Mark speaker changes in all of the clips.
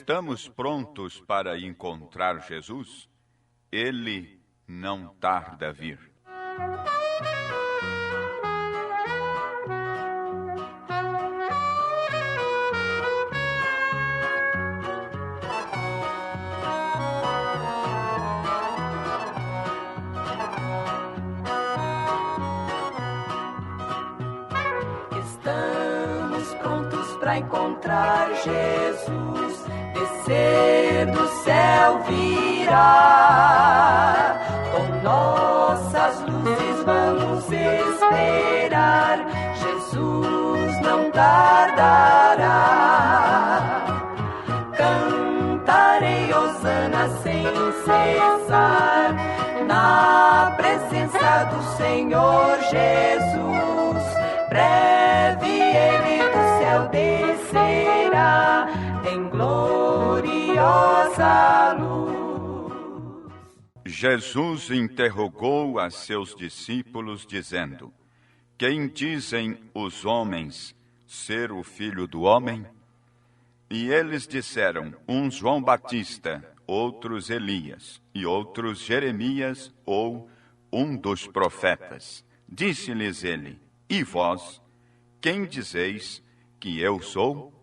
Speaker 1: estamos prontos para encontrar Jesus, Ele não tarda a vir.
Speaker 2: Estamos prontos para encontrar Jesus, descer do céu virá. Com nossas luzes vamos esperar, Jesus não tardará. Cantarei hosana sem cessar, na presença do Senhor Jesus. Breve ele do céu descerá, em gloriosa luz.
Speaker 1: Jesus interrogou a seus discípulos, dizendo: Quem dizem os homens ser o Filho do Homem? E eles disseram, uns João Batista, outros Elias, e outros Jeremias ou um dos profetas. Disse-lhes ele: E vós, quem dizeis que eu sou?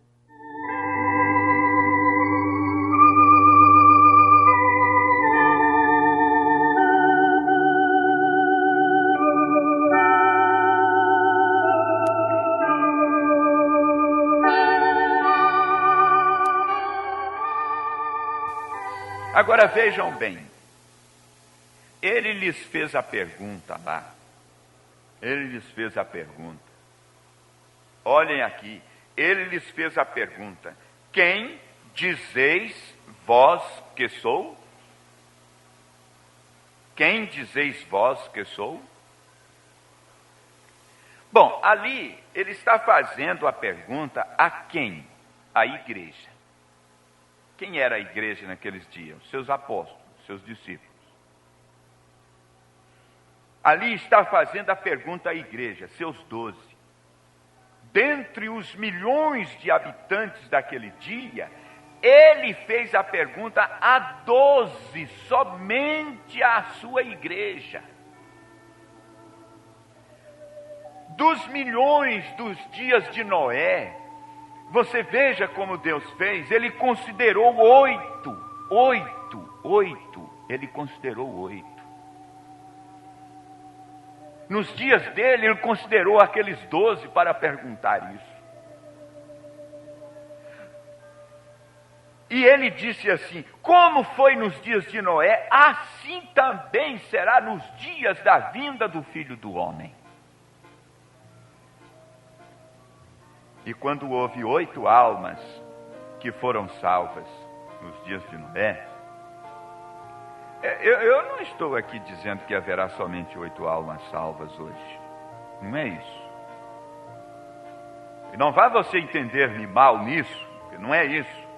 Speaker 3: Agora vejam bem, ele lhes fez a pergunta lá. Ele lhes fez a pergunta. Olhem aqui, ele lhes fez a pergunta: Quem dizeis vós que sou? Quem dizeis vós que sou? Bom, ali ele está fazendo a pergunta a quem? A igreja. Quem era a igreja naqueles dias? Seus apóstolos, seus discípulos. Ali está fazendo a pergunta à igreja, seus 12. Dentre os milhões de habitantes daquele dia, ele fez a pergunta a 12, somente à sua igreja. Dos milhões dos dias de Noé, você veja como Deus fez, ele considerou 8, ele considerou 8. Nos dias dele, ele considerou aqueles 12 para perguntar isso. E ele disse assim: como foi nos dias de Noé, assim também será nos dias da vinda do Filho do Homem. E quando houve 8 almas que foram salvas nos dias de Noé, eu não estou aqui dizendo que haverá somente 8 almas salvas hoje. Não é isso. E não vá você entender-me mal nisso, porque não é isso.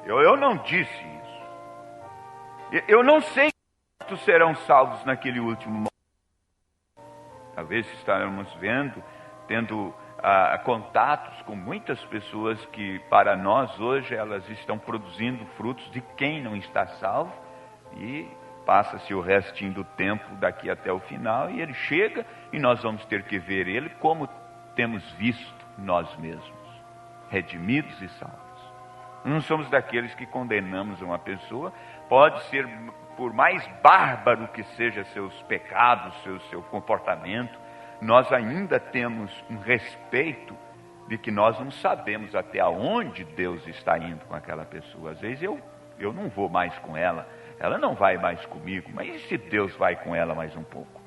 Speaker 3: Eu não disse isso. Eu não sei quantos serão salvos naquele último momento. Talvez estaremos tendo contatos com muitas pessoas que, para nós hoje, elas estão produzindo frutos de quem não está salvo, e passa-se o restinho do tempo daqui até o final, e ele chega e nós vamos ter que ver ele como temos visto nós mesmos, redimidos e salvos. Não somos daqueles que condenamos uma pessoa, pode ser, por mais bárbaro que seja seus pecados, seu comportamento, nós ainda temos um respeito de que nós não sabemos até onde Deus está indo com aquela pessoa. Às vezes eu não vou mais com ela, ela não vai mais comigo, mas e se Deus vai com ela mais um pouco?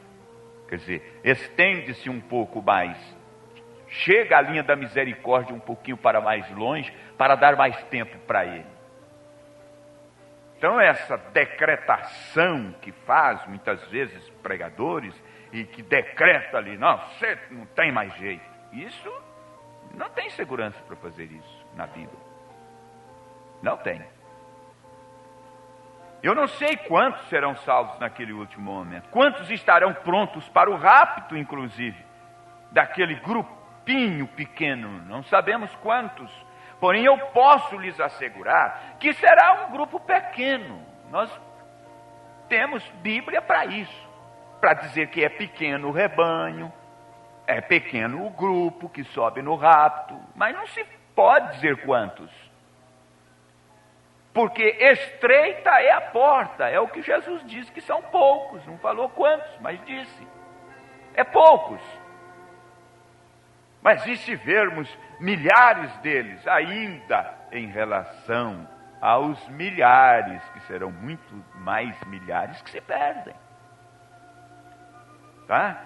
Speaker 3: Quer dizer, estende-se um pouco mais, chega a linha da misericórdia um pouquinho para mais longe, para dar mais tempo para ele. Então essa decretação que faz muitas vezes pregadores, e que decreta ali, não, você não tem mais jeito, isso não tem segurança para fazer isso na Bíblia. Não tem. Eu não sei quantos serão salvos naquele último momento, quantos estarão prontos para o rapto, inclusive, daquele grupinho pequeno, não sabemos quantos, Porém, eu posso lhes assegurar que será um grupo pequeno. Nós temos Bíblia para isso, para dizer que é pequeno o rebanho, é pequeno o grupo que sobe no rapto, mas não se pode dizer quantos. Porque estreita é a porta, é o que Jesus disse que são poucos, não falou quantos, mas disse, é poucos. Mas e se vermos milhares deles ainda em relação aos milhares, que serão muito mais milhares que se perdem? Tá?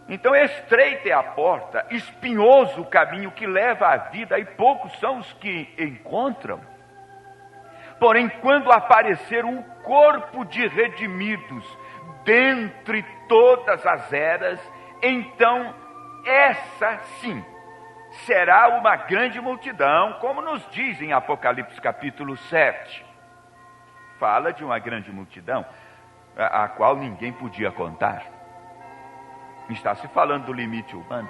Speaker 3: Então estreita é a porta, espinhoso o caminho que leva à vida, e poucos são os que encontram. Porém, quando aparecer um corpo de redimidos dentre todas as eras, então essa sim será uma grande multidão, como nos diz em Apocalipse capítulo 7. Fala de uma grande multidão, a qual ninguém podia contar. Está se falando do limite humano.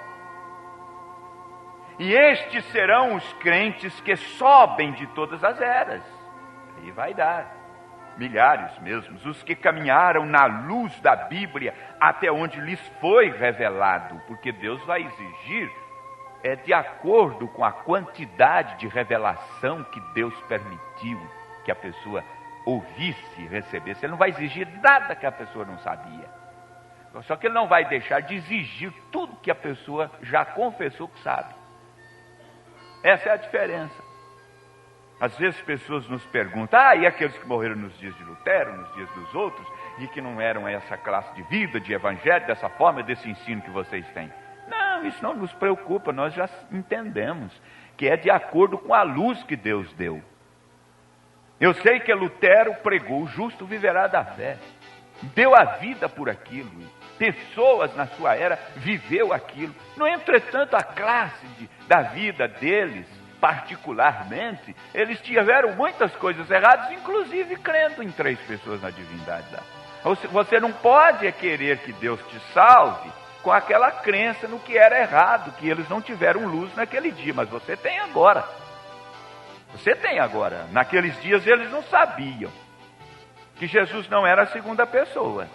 Speaker 3: E estes serão os crentes que sobem de todas as eras. Aí vai dar milhares mesmo, os que caminharam na luz da Bíblia até onde lhes foi revelado, porque Deus vai exigir de acordo com a quantidade de revelação que Deus permitiu que a pessoa ouvisse e recebesse. Ele não vai exigir nada que a pessoa não sabia. Só que ele não vai deixar de exigir tudo que a pessoa já confessou que sabe. Essa é a diferença. Às vezes pessoas nos perguntam, e aqueles que morreram nos dias de Lutero, nos dias dos outros, e que não eram essa classe de vida, de evangelho, dessa forma, desse ensino que vocês têm? Não, isso não nos preocupa, nós já entendemos que é de acordo com a luz que Deus deu. Eu sei que Lutero pregou, o justo viverá da fé. Deu a vida por aquilo. Pessoas na sua era viveu aquilo. No entretanto, a classe da vida deles, particularmente, eles tiveram muitas coisas erradas, inclusive crendo em 3 pessoas na divindade. Você não pode querer que Deus te salve com aquela crença no que era errado, que eles não tiveram luz naquele dia, mas você tem agora. Você tem agora. Naqueles dias eles não sabiam que Jesus não era a segunda pessoa.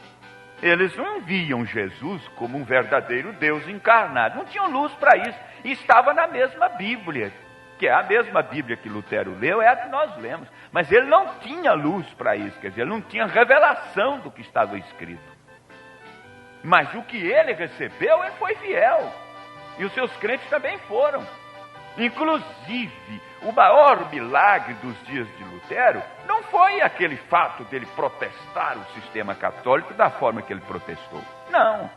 Speaker 3: Eles não viam Jesus como um verdadeiro Deus encarnado. Não tinham luz para isso. E estava na mesma Bíblia, que é a mesma Bíblia que Lutero leu, é a que nós lemos. Mas ele não tinha luz para isso, quer dizer, ele não tinha revelação do que estava escrito. Mas o que ele recebeu, ele foi fiel. E os seus crentes também foram. Inclusive, o maior milagre dos dias de Lutero não foi aquele fato dele protestar o sistema católico da forma que ele protestou. Não.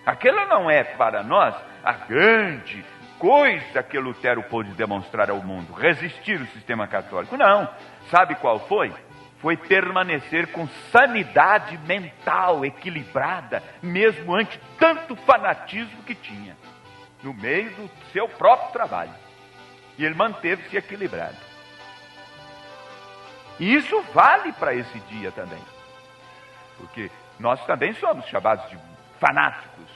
Speaker 3: Aquilo não é para nós a grande coisa que Lutero pôde demonstrar ao mundo, resistir o sistema católico. Não. Sabe qual foi? Foi permanecer com sanidade mental equilibrada, mesmo ante tanto fanatismo que tinha, no meio do seu próprio trabalho. E ele manteve-se equilibrado. E isso vale para esse dia também. Porque nós também somos chamados de fanáticos.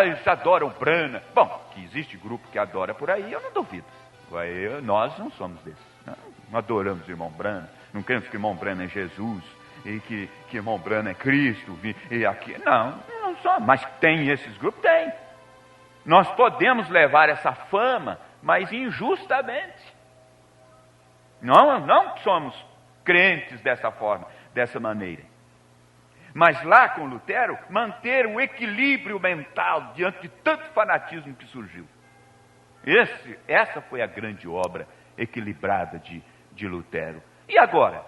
Speaker 3: Eles adoram Brana. Bom, que existe grupo que adora por aí, eu não duvido. Nós não somos desses. Não adoramos o irmão Brana. Não cremos que irmão Brana é Jesus. E que irmão Brana é Cristo. E aqui. Não somos. Mas tem esses grupos? Tem. Nós podemos levar essa fama, mas injustamente. Não somos crentes dessa forma, dessa maneira. Mas lá com Lutero, manter o equilíbrio mental diante de tanto fanatismo que surgiu. Essa foi a grande obra equilibrada de Lutero. E agora?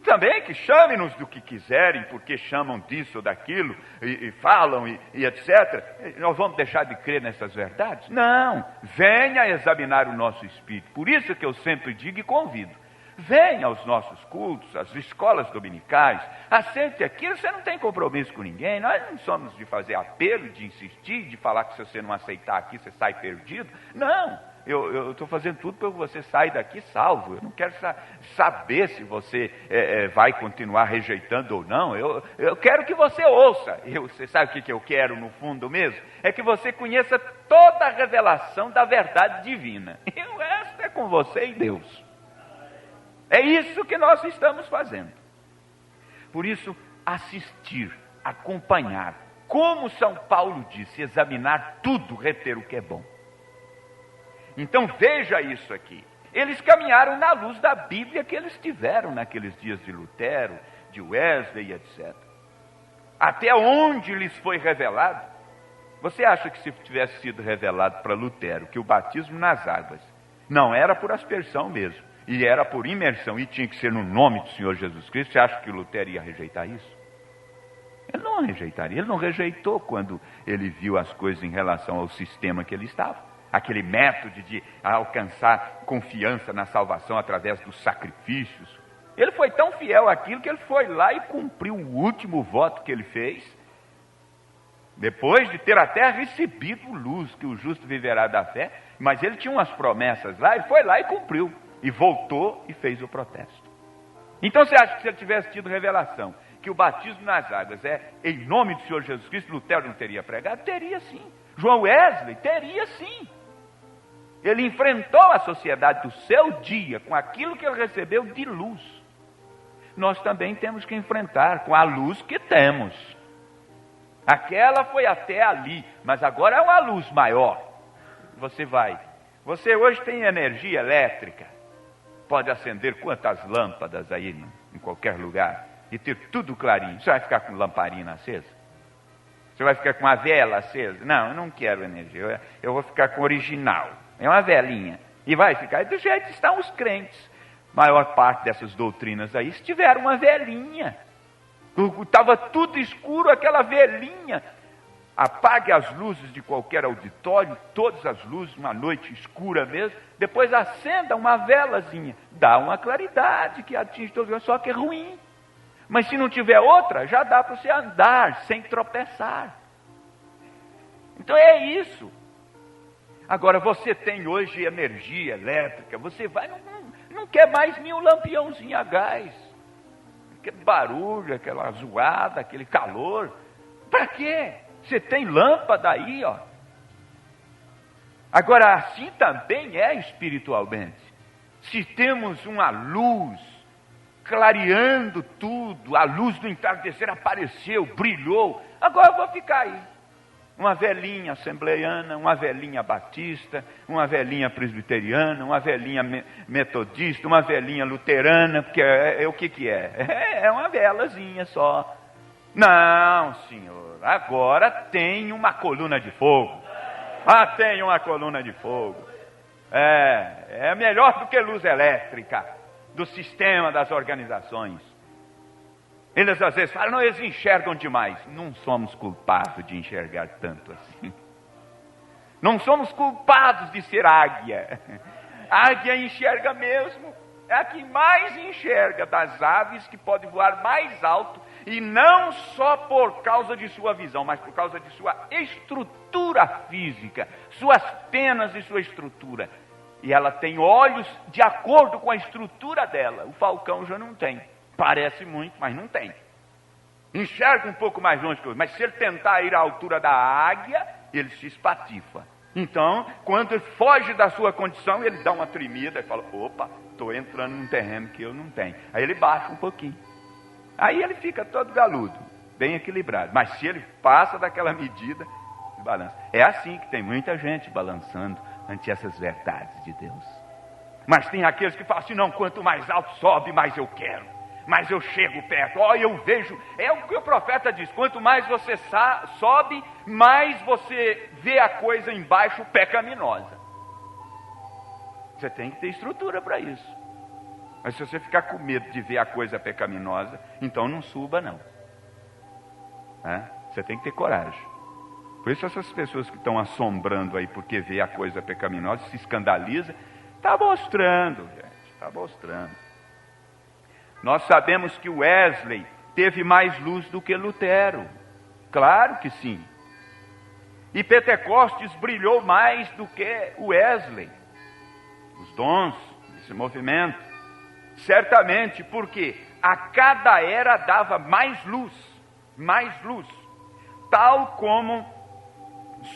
Speaker 3: Também que chamem-nos do que quiserem, porque chamam disso ou daquilo, e falam, e etc. Nós vamos deixar de crer nessas verdades? Não, venha examinar o nosso espírito. Por isso que eu sempre digo e convido. Venha aos nossos cultos, às escolas dominicais, assente aqui, você não tem compromisso com ninguém, nós não somos de fazer apelo, de insistir, de falar que se você não aceitar aqui, você sai perdido. Não, eu estou fazendo tudo para que você saia daqui salvo. Eu não quero saber se você vai continuar rejeitando ou não. Eu quero que você ouça. Você sabe o que eu quero no fundo mesmo? É que você conheça toda a revelação da verdade divina. E o resto é com você e Deus. É isso que nós estamos fazendo. Por isso, assistir, acompanhar, como São Paulo disse, examinar tudo, reter o que é bom. Então veja isso aqui. Eles caminharam na luz da Bíblia que eles tiveram naqueles dias de Lutero, de Wesley, etc. Até onde lhes foi revelado? Você acha que se tivesse sido revelado para Lutero que o batismo nas águas não era por aspersão mesmo, e era por imersão, e tinha que ser no nome do Senhor Jesus Cristo, você acha que Lutero ia rejeitar isso? Ele não rejeitaria, ele não rejeitou quando ele viu as coisas em relação ao sistema que ele estava. Aquele método de alcançar confiança na salvação através dos sacrifícios. Ele foi tão fiel àquilo que ele foi lá e cumpriu o último voto que ele fez, depois de ter até recebido luz, que o justo viverá da fé, mas ele tinha umas promessas lá, ele foi lá e cumpriu, e voltou e fez o protesto. Então você acha que se ele tivesse tido revelação, que o batismo nas águas é em nome do Senhor Jesus Cristo, Lutero não teria pregado? Teria sim. João Wesley teria sim. Ele enfrentou a sociedade do seu dia com aquilo que ele recebeu de luz. Nós também temos que enfrentar com a luz que temos. Aquela foi até ali, mas agora é uma luz maior. Você hoje tem energia elétrica, pode acender quantas lâmpadas aí em qualquer lugar e ter tudo clarinho. Você vai ficar com lamparina acesa? Você vai ficar com a vela acesa? Não, eu não quero energia, eu vou ficar com o original. É uma velinha. E vai ficar. E do jeito estão os crentes. A maior parte dessas doutrinas aí tiveram uma velinha. Estava tudo escuro, aquela velinha. Apague as luzes de qualquer auditório, todas as luzes, uma noite escura mesmo. Depois acenda uma velazinha. Dá uma claridade que atinge todos, só que é ruim. Mas se não tiver outra, já dá para você andar sem tropeçar. Então é isso. Agora você tem hoje energia elétrica, você vai, não quer mais nenhum lampiãozinho a gás. Aquele barulho, aquela zoada, aquele calor. Para quê? Você tem lâmpada aí, ó. Agora assim também é espiritualmente. Se temos uma luz clareando tudo, a luz do entardecer apareceu, brilhou, agora eu vou ficar aí. Uma velhinha assembleiana, uma velhinha batista, uma velhinha presbiteriana, uma velhinha metodista, uma velhinha luterana, porque o que é? É uma velazinha só. Não, senhor, agora tem uma coluna de fogo. Tem uma coluna de fogo. É melhor do que luz elétrica do sistema das organizações. Eles às vezes falam, não, eles enxergam demais. Não somos culpados de enxergar tanto assim. Não somos culpados de ser águia. A águia enxerga mesmo. É a que mais enxerga das aves, que pode voar mais alto. E não só por causa de sua visão, mas por causa de sua estrutura física. Suas penas e sua estrutura. E ela tem olhos de acordo com a estrutura dela. O falcão já não tem. Parece muito, mas não tem. Enxerga um pouco mais longe que eu, mas se ele tentar ir à altura da águia, ele se espatifa. Então, quando ele foge da sua condição, ele dá uma tremida e fala, opa, estou entrando num terreno que eu não tenho. Aí ele baixa um pouquinho. Aí ele fica todo galudo, bem equilibrado. Mas se ele passa daquela medida, ele balança. É assim que tem muita gente balançando ante essas verdades de Deus. Mas tem aqueles que falam assim, não, quanto mais alto sobe, mais eu quero. Mas eu chego perto, eu vejo, é o que o profeta diz, quanto mais você sobe, mais você vê a coisa embaixo pecaminosa. Você tem que ter estrutura para isso. Mas se você ficar com medo de ver a coisa pecaminosa, então não suba não. Você tem que ter coragem. Por isso essas pessoas que estão assombrando aí porque vê a coisa pecaminosa, se escandaliza, está mostrando, gente, está mostrando. Nós sabemos que Wesley teve mais luz do que Lutero. Claro que sim. E Pentecostes brilhou mais do que Wesley. Os dons, esse movimento. Certamente porque a cada era dava mais luz. Mais luz. Tal como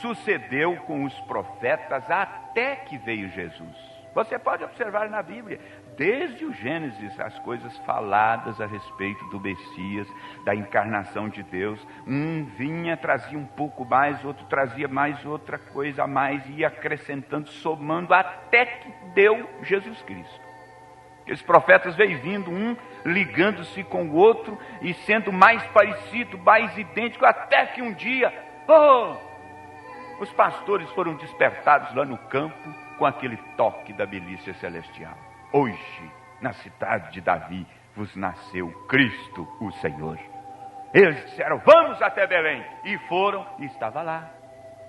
Speaker 3: sucedeu com os profetas até que veio Jesus. Você pode observar na Bíblia, desde o Gênesis, as coisas faladas a respeito do Messias, da encarnação de Deus. Um vinha, trazia um pouco mais, outro trazia mais outra coisa a mais, e ia acrescentando, somando, até que deu Jesus Cristo. Aqueles profetas veio vindo, um ligando-se com o outro e sendo mais parecido, mais idêntico, até que um dia, os pastores foram despertados lá no campo com aquele toque da milícia celestial. Hoje, na cidade de Davi, vos nasceu Cristo, o Senhor. Eles disseram, vamos até Belém. E foram, e estava lá.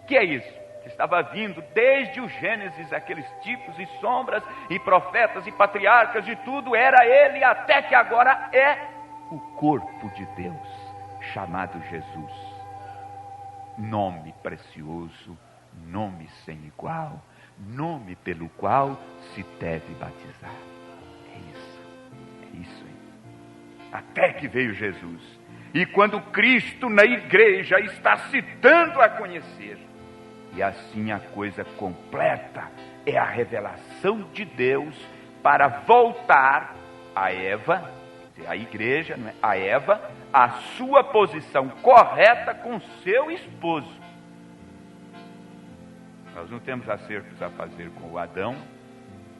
Speaker 3: Que é isso? Estava vindo desde o Gênesis, aqueles tipos e sombras, e profetas e patriarcas e tudo, era ele, até que agora é o corpo de Deus, chamado Jesus. Nome precioso, nome sem igual, nome pelo qual se deve batizar. É isso aí. Até que veio Jesus. E quando Cristo na igreja está se dando a conhecer, e assim a coisa completa é a revelação de Deus para voltar a Eva, a igreja, não é? A Eva, a sua posição correta com seu esposo. Nós não temos acertos a fazer com o Adão,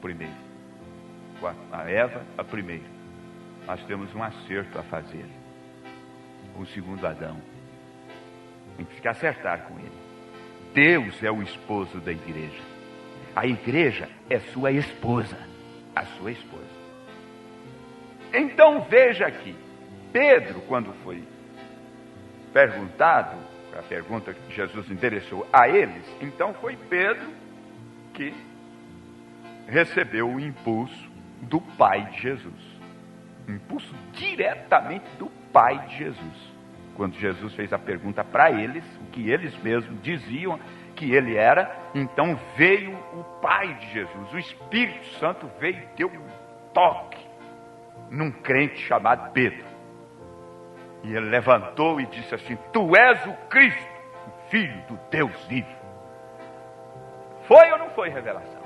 Speaker 3: primeiro, com a Eva, a primeira. Nós temos um acerto a fazer com o segundo Adão. Tem que se acertar com ele. Deus é o esposo da igreja. A igreja é sua esposa, a sua esposa. Então veja aqui, Pedro, quando foi perguntado, a pergunta que Jesus endereçou a eles, então foi Pedro que recebeu o impulso do Pai de Jesus. Impulso diretamente do Pai de Jesus. Quando Jesus fez a pergunta para eles, o que eles mesmos diziam que ele era, então veio o Pai de Jesus, o Espírito Santo veio e deu um toque num crente chamado Pedro. E ele levantou e disse assim, tu és o Cristo, o Filho do Deus vivo. Foi ou não foi revelação?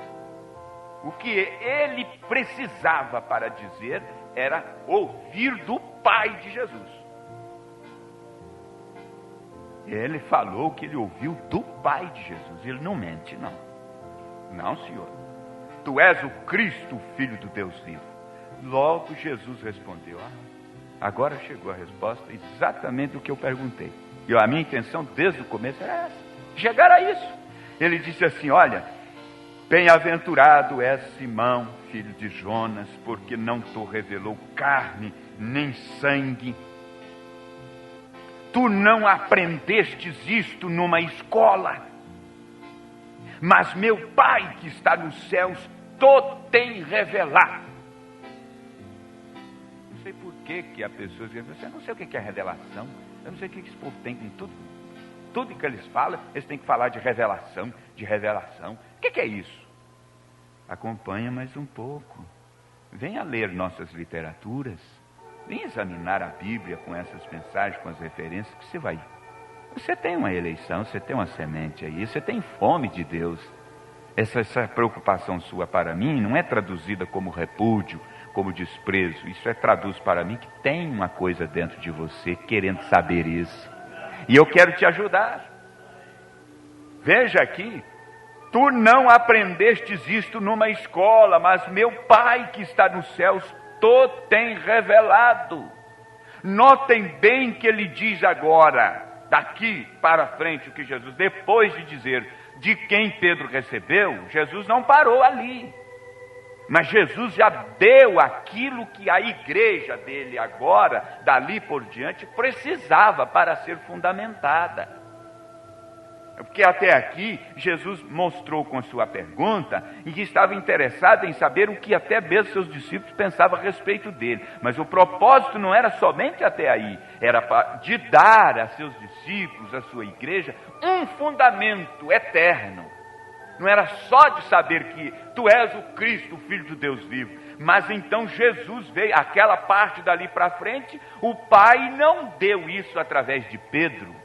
Speaker 3: O que ele precisava para dizer era ouvir do Pai de Jesus. Ele falou que ele ouviu do Pai de Jesus. Ele não mente, não. Não, Senhor. Tu és o Cristo, o Filho do Deus vivo. Logo Jesus respondeu, agora chegou a resposta, exatamente do que eu perguntei. E a minha intenção desde o começo era essa, chegar a isso. Ele disse assim, olha, bem-aventurado és Simão, filho de Jonas, porque não te revelou carne nem sangue. Tu não aprendestes isto numa escola, mas meu Pai que está nos céus te tem revelado. Não sei por que a pessoa diz, eu não sei o que é revelação, eu não sei o que esse povo tem com tudo que eles falam, eles têm que falar de revelação, de revelação. O que é isso? Acompanha mais um pouco, venha ler nossas literaturas, venha examinar a Bíblia com essas mensagens, com as referências que você vai. Você tem uma eleição, você tem uma semente aí, você tem fome de Deus. Essa preocupação sua para mim não é traduzida como repúdio, como desprezo. Isso traduz para mim que tem uma coisa dentro de você querendo saber isso. E eu quero te ajudar. Veja aqui, tu não aprendestes isto numa escola, mas meu Pai que está nos céus te tem revelado. Notem bem que ele diz agora, daqui para frente, o que Jesus, depois de dizer de quem Pedro recebeu, Jesus não parou ali. Mas Jesus já deu aquilo que a igreja dele agora, dali por diante, precisava para ser fundamentada. Porque até aqui, Jesus mostrou com a sua pergunta e que estava interessado em saber o que até mesmo seus discípulos pensavam a respeito dele. Mas o propósito não era somente até aí, era de dar a seus discípulos, a sua igreja, um fundamento eterno. Não era só de saber que tu és o Cristo, o Filho do Deus vivo. Mas então Jesus veio, aquela parte dali para frente, o Pai não deu isso através de Pedro.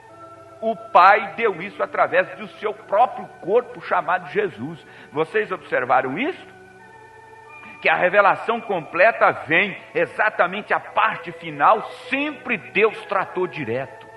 Speaker 3: O Pai deu isso através do seu próprio corpo chamado Jesus. Vocês observaram isso? que a revelação completa vem exatamente a parte final, sempre Deus tratou direto.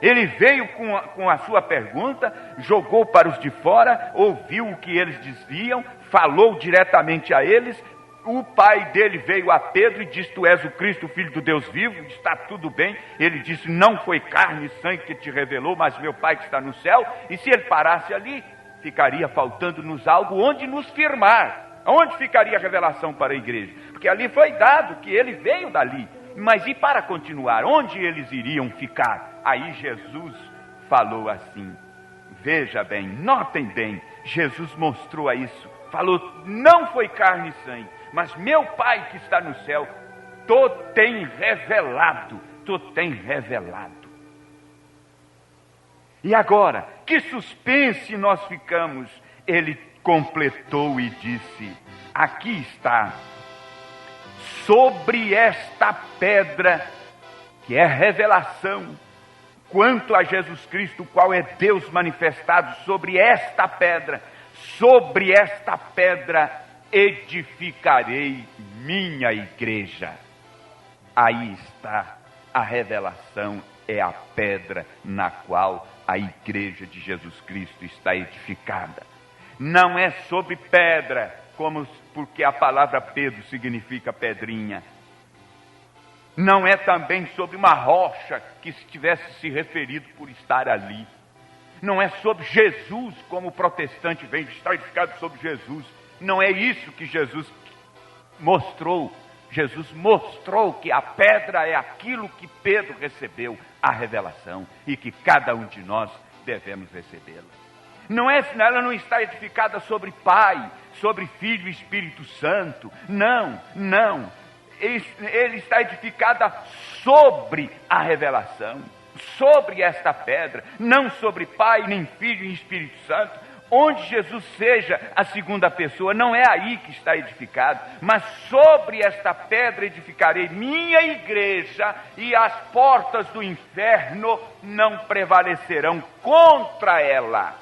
Speaker 3: Ele veio com a sua pergunta, jogou para os de fora, ouviu o que eles diziam, falou diretamente a eles. O pai dele veio a Pedro e disse: tu és o Cristo, o Filho do Deus vivo, está tudo bem. Ele disse: não foi carne e sangue que te revelou, mas meu Pai que está no céu. E se ele parasse ali, ficaria faltando-nos algo onde nos firmar. Onde ficaria a revelação para a igreja? Porque ali foi dado que ele veio dali. Mas e para continuar? Onde eles iriam ficar? Aí Jesus falou assim, veja bem, notem bem, Jesus mostrou a isso, falou: não foi carne e sangue, mas meu Pai que está no céu, tu tem revelado. E agora, que suspense nós ficamos. Ele completou e disse: aqui está, sobre esta pedra, que é revelação, quanto a Jesus Cristo, qual é Deus manifestado, sobre esta pedra edificarei minha igreja. Aí está a revelação, é a pedra na qual a igreja de Jesus Cristo está edificada. Não é sobre pedra, porque a palavra Pedro significa pedrinha. Não é também sobre uma rocha que tivesse se referido por estar ali. Não é sobre Jesus, como o protestante vem, está edificado sobre Jesus. Não é isso que Jesus mostrou. Jesus mostrou que a pedra é aquilo que Pedro recebeu, a revelação, e que cada um de nós devemos recebê-la. Ela não está edificada sobre Pai, sobre Filho e Espírito Santo. Não. Ele está edificada sobre a revelação, sobre esta pedra, não sobre Pai, nem Filho e Espírito Santo. Onde Jesus seja a segunda pessoa, não é aí que está edificado, mas sobre esta pedra edificarei minha igreja, e as portas do inferno não prevalecerão contra ela.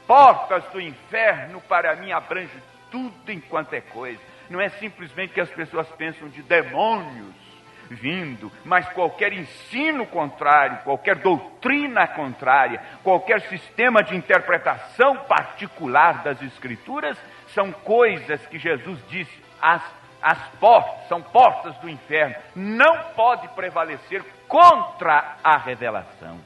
Speaker 3: Portas do inferno para mim abrange tudo enquanto é coisa. Não é simplesmente que as pessoas pensam de demônios vindo, mas qualquer ensino contrário, qualquer doutrina contrária, qualquer sistema de interpretação particular das Escrituras, são coisas que Jesus disse, as portas, são portas do inferno, não pode prevalecer contra a revelação.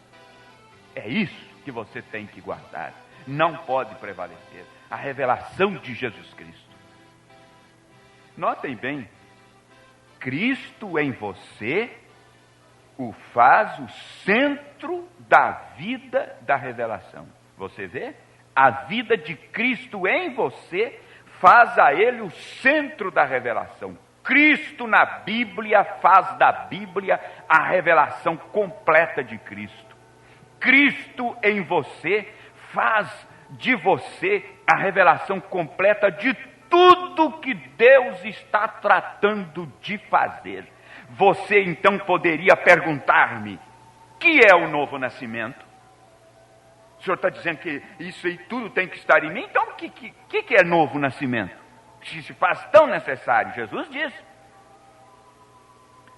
Speaker 3: É isso que você tem que guardar. Não pode prevalecer a revelação de Jesus Cristo. Notem bem, Cristo em você o faz o centro da vida da revelação. Você vê? A vida de Cristo em você faz a ele o centro da revelação. Cristo na Bíblia faz da Bíblia a revelação completa de Cristo. Cristo em você faz de você a revelação completa de tudo que Deus está tratando de fazer. Você então poderia perguntar-me: que é o novo nascimento? O senhor está dizendo que isso aí tudo tem que estar em mim? Então o que é novo nascimento? Que se faz tão necessário? Jesus disse.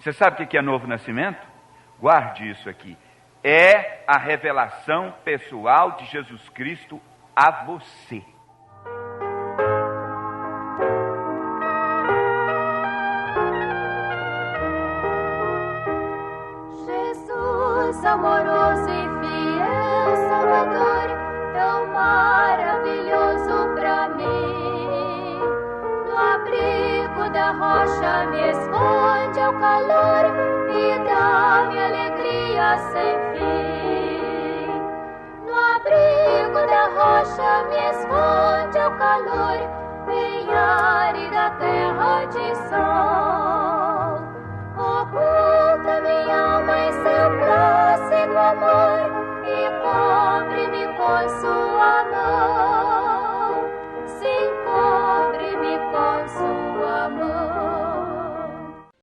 Speaker 3: Você sabe o que é novo nascimento? Guarde isso aqui. É a revelação pessoal de Jesus Cristo a você.
Speaker 2: Jesus, amoroso e fiel Salvador, tão maravilhoso pra mim. No abrigo da rocha me esconde ao calor e dá-me alegria sem fim. No abrigo da rocha me esconde ao calor, em árida terra de sol. Oculta minha alma em seu próximo amor e cobre-me com sua